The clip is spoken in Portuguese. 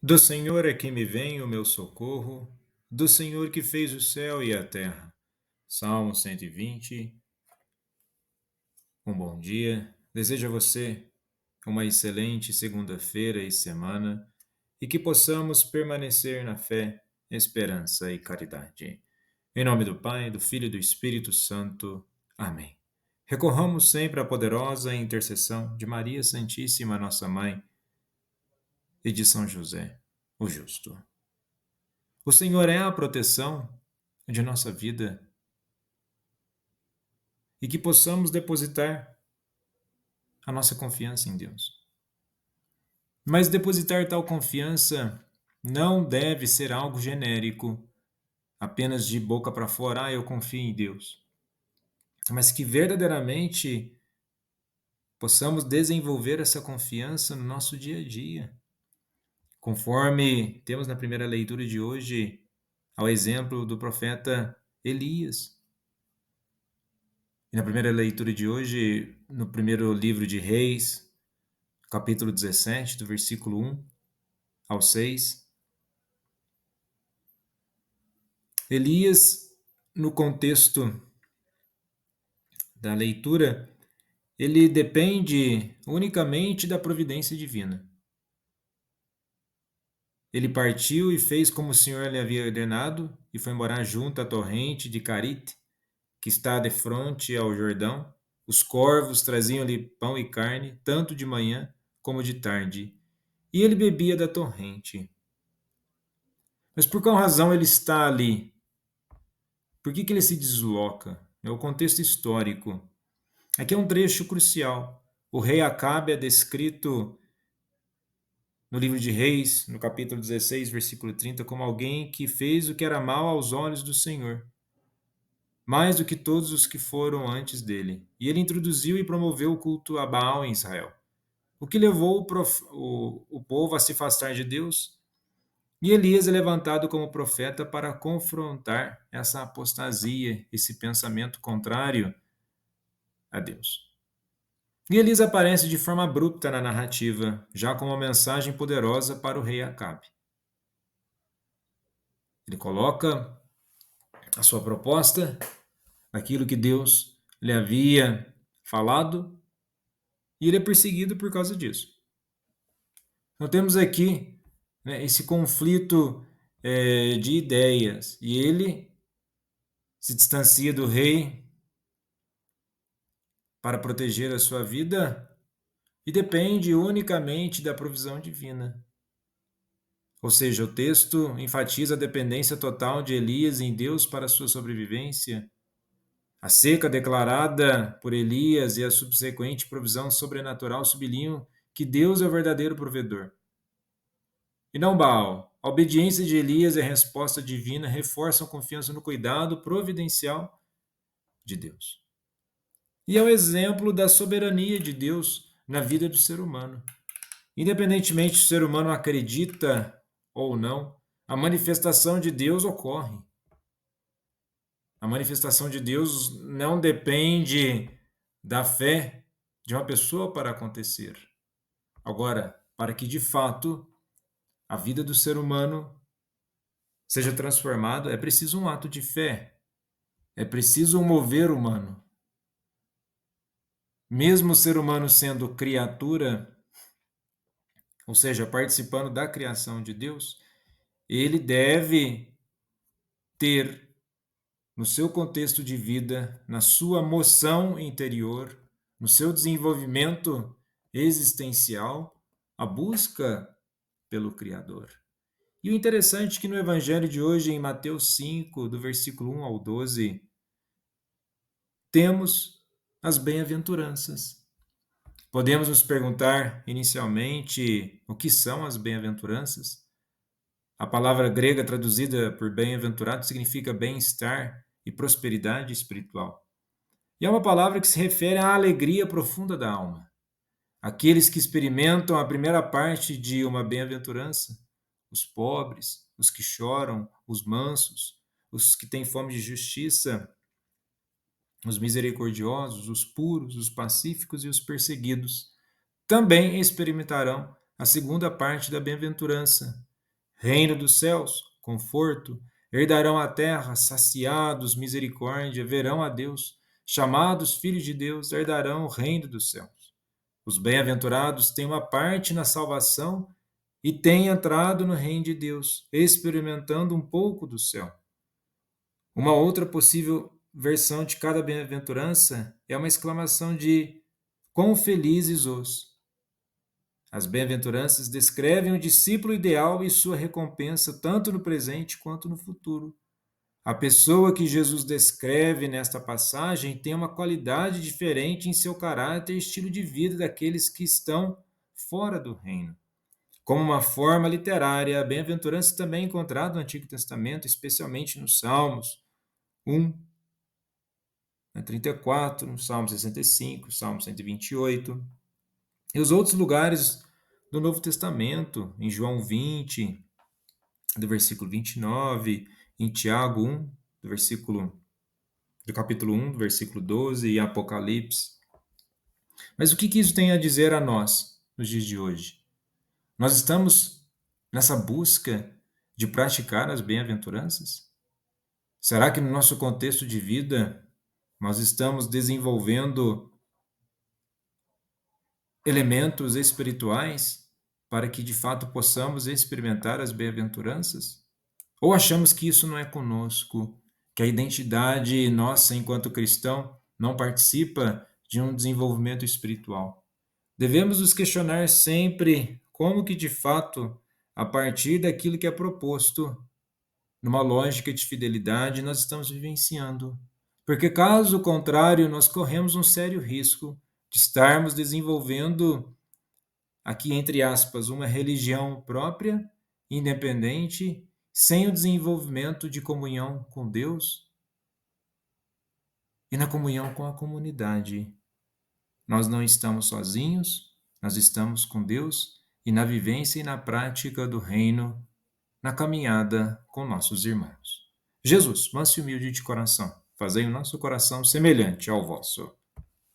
Do Senhor é que me vem o meu socorro, do Senhor que fez o céu e a terra. Salmo 120. Um bom dia. Desejo a você uma excelente segunda-feira e semana e que possamos permanecer na fé, esperança e caridade. Em nome do Pai, do Filho e do Espírito Santo. Amém. Recorramos sempre à poderosa intercessão de Maria Santíssima, nossa Mãe, e de São José, o Justo. O Senhor é a proteção de nossa vida e que possamos depositar a nossa confiança em Deus. Mas depositar tal confiança não deve ser algo genérico, apenas de boca para fora, eu confio em Deus. Mas que verdadeiramente possamos desenvolver essa confiança no nosso dia a dia. Conforme temos na primeira leitura de hoje, ao exemplo do profeta Elias. E na primeira leitura de hoje, no primeiro livro de Reis, capítulo 17, do versículo 1 ao 6, Elias, no contexto da leitura, ele depende unicamente da providência divina. Ele partiu e fez como o Senhor lhe havia ordenado e foi morar junto à torrente de Carite, que está de frente ao Jordão. Os corvos traziam-lhe pão e carne, tanto de manhã como de tarde, e ele bebia da torrente. Mas por qual razão ele está ali? Por que ele se desloca? É o contexto histórico. Aqui é um trecho crucial. O rei Acabe é descrito no livro de Reis, no capítulo 16, versículo 30, como alguém que fez o que era mal aos olhos do Senhor, mais do que todos os que foram antes dele. E ele introduziu e promoveu o culto a Baal em Israel, o que levou o povo a se afastar de Deus. E Elias é levantado como profeta para confrontar essa apostasia, esse pensamento contrário a Deus. E Elias aparece de forma abrupta na narrativa, já com uma mensagem poderosa para o rei Acabe. Ele coloca a sua proposta, aquilo que Deus lhe havia falado, e ele é perseguido por causa disso. Então temos aqui, né, esse conflito de ideias, e ele se distancia do rei para proteger a sua vida e depende unicamente da provisão divina. Ou seja, o texto enfatiza a dependência total de Elias em Deus para a sua sobrevivência. A seca declarada por Elias e a subsequente provisão sobrenatural sublinham que Deus é o verdadeiro provedor. E não Baal. A obediência de Elias e a resposta divina reforçam confiança no cuidado providencial de Deus. E é o exemplo da soberania de Deus na vida do ser humano. Independentemente se o ser humano acredita ou não, a manifestação de Deus ocorre. A manifestação de Deus não depende da fé de uma pessoa para acontecer. Agora, para que de fato a vida do ser humano seja transformada, é preciso um ato de fé, é preciso um mover humano. Mesmo o ser humano sendo criatura, ou seja, participando da criação de Deus, ele deve ter no seu contexto de vida, na sua moção interior, no seu desenvolvimento existencial, a busca pelo Criador. E o interessante é que no Evangelho de hoje, em Mateus 5, do versículo 1 ao 12, temos as bem-aventuranças. Podemos nos perguntar inicialmente o que são as bem-aventuranças? A palavra grega traduzida por bem-aventurado significa bem-estar e prosperidade espiritual. E é uma palavra que se refere à alegria profunda da alma. Aqueles que experimentam a primeira parte de uma bem-aventurança, os pobres, os que choram, os mansos, os que têm fome de justiça, os misericordiosos, os puros, os pacíficos e os perseguidos, também experimentarão a segunda parte da bem-aventurança, Reino dos céus, conforto, herdarão a terra, saciados, misericórdia, verão a Deus, chamados filhos de Deus, herdarão o reino dos céus. Os bem-aventurados têm uma parte na salvação e têm entrado no reino de Deus, experimentando um pouco do céu. Uma outra possível versão de cada bem-aventurança é uma exclamação de quão felizes os. As bem-aventuranças descrevem o discípulo ideal e sua recompensa tanto no presente quanto no futuro. A pessoa que Jesus descreve nesta passagem tem uma qualidade diferente em seu caráter e estilo de vida daqueles que estão fora do reino. Como uma forma literária, a bem-aventurança também é encontrada no Antigo Testamento, especialmente nos Salmos 1, 34, Salmo 65, Salmo 128, e os outros lugares do Novo Testamento, em João 20, do versículo 29, em Tiago 1, do capítulo 1, do versículo 12, e Apocalipse. Mas o que isso tem a dizer a nós nos dias de hoje? Nós estamos nessa busca de praticar as bem-aventuranças? Será que no nosso contexto de vida nós estamos desenvolvendo elementos espirituais para que de fato possamos experimentar as bem-aventuranças? Ou achamos que isso não é conosco, que a identidade nossa enquanto cristão não participa de um desenvolvimento espiritual? Devemos nos questionar sempre como que de fato, a partir daquilo que é proposto, numa lógica de fidelidade, nós estamos vivenciando. Porque caso contrário, nós corremos um sério risco de estarmos desenvolvendo, aqui entre aspas, uma religião própria, independente, sem o desenvolvimento de comunhão com Deus e na comunhão com a comunidade. Nós não estamos sozinhos, nós estamos com Deus e na vivência e na prática do reino, na caminhada com nossos irmãos. Jesus, manso e humilde de coração, fazei o nosso coração semelhante ao vosso.